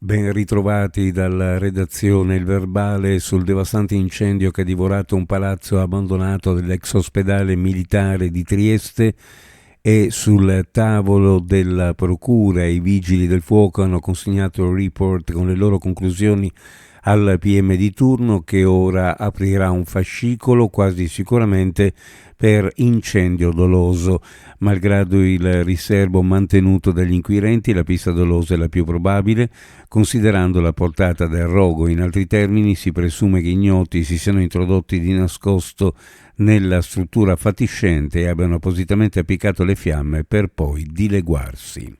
Ben ritrovati dalla redazione. Il verbale sul devastante incendio che ha divorato un palazzo abbandonato dell'ex ospedale militare di Trieste e sul tavolo della procura. I vigili del fuoco hanno consegnato il report con le loro conclusioni al PM di turno, che ora aprirà un fascicolo quasi sicuramente per incendio doloso. Malgrado il riservo mantenuto dagli inquirenti, la pista dolosa è la più probabile, considerando la portata del rogo. In altri termini, si presume che ignoti si siano introdotti di nascosto nella struttura fatiscente e abbiano appositamente appiccato le fiamme per poi dileguarsi.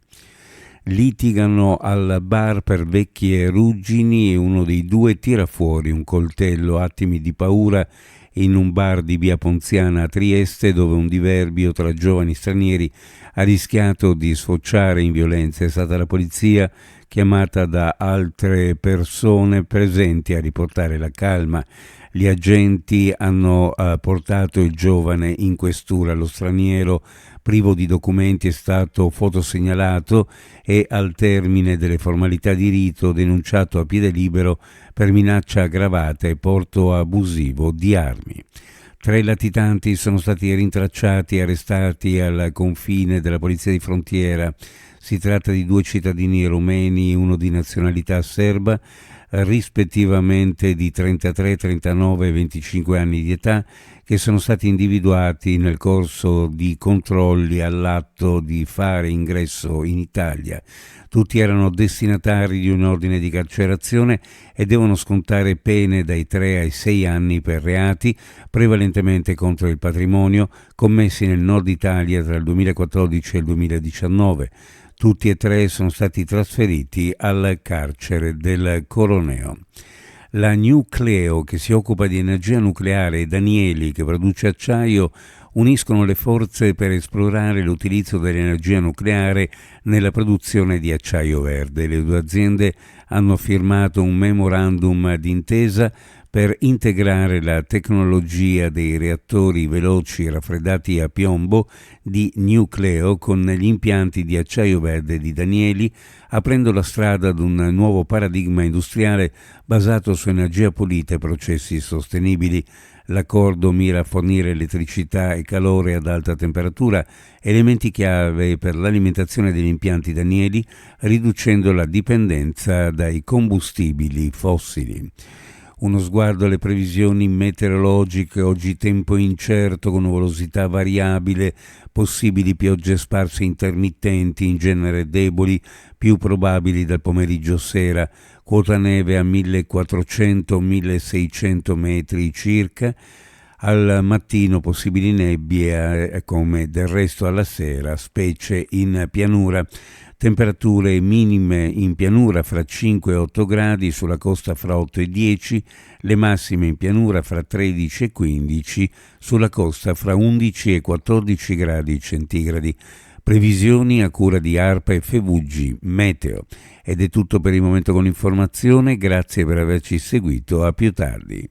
Litigano al bar per vecchie ruggini e uno dei due tira fuori un coltello. Attimi di paura in un bar di via Ponziana a Trieste, dove un diverbio tra giovani stranieri ha rischiato di sfociare in violenza. È stata la polizia chiamata da altre persone presenti a riportare la calma. Gli agenti hanno portato il giovane in questura. Lo straniero, privo di documenti, è stato fotosegnalato e al termine delle formalità di rito denunciato a piede libero per minaccia aggravata e porto abusivo di armi. 3 latitanti sono stati rintracciati e arrestati al confine della polizia di frontiera. Si tratta di 2 cittadini rumeni, uno di nazionalità serba, rispettivamente di 33, 39 e 25 anni di età, che sono stati individuati nel corso di controlli all'atto di fare ingresso in Italia. Tutti erano destinatari di un ordine di carcerazione e devono scontare pene dai 3 ai 6 anni per reati prevalentemente contro il patrimonio commessi nel nord Italia tra il 2014 e il 2019. Tutti e 3 sono stati trasferiti al carcere del Coroneo. La Nucleo, che si occupa di energia nucleare, e Danieli, che produce acciaio, uniscono le forze per esplorare l'utilizzo dell'energia nucleare nella produzione di acciaio verde. Le 2 aziende hanno firmato un memorandum d'intesa per integrare la tecnologia dei reattori veloci raffreddati a piombo di Nucleo con gli impianti di acciaio verde di Danieli, aprendo la strada ad un nuovo paradigma industriale basato su energia pulita e processi sostenibili. L'accordo mira a fornire elettricità e calore ad alta temperatura, elementi chiave per l'alimentazione degli impianti Danieli, riducendo la dipendenza dai combustibili fossili. Uno sguardo alle previsioni meteorologiche. Oggi tempo incerto con nuvolosità variabile, possibili piogge sparse intermittenti, in genere deboli, più probabili dal pomeriggio sera, quota neve a 1400-1600 metri circa. Al mattino possibili nebbie come del resto alla sera, specie in pianura. Temperature minime in pianura fra 5 e 8 gradi, sulla costa fra 8 e 10, le massime in pianura fra 13 e 15, sulla costa fra 11 e 14 gradi centigradi. Previsioni a cura di ARPA e FVG Meteo. Ed è tutto per il momento con l'informazione, grazie per averci seguito, a più tardi.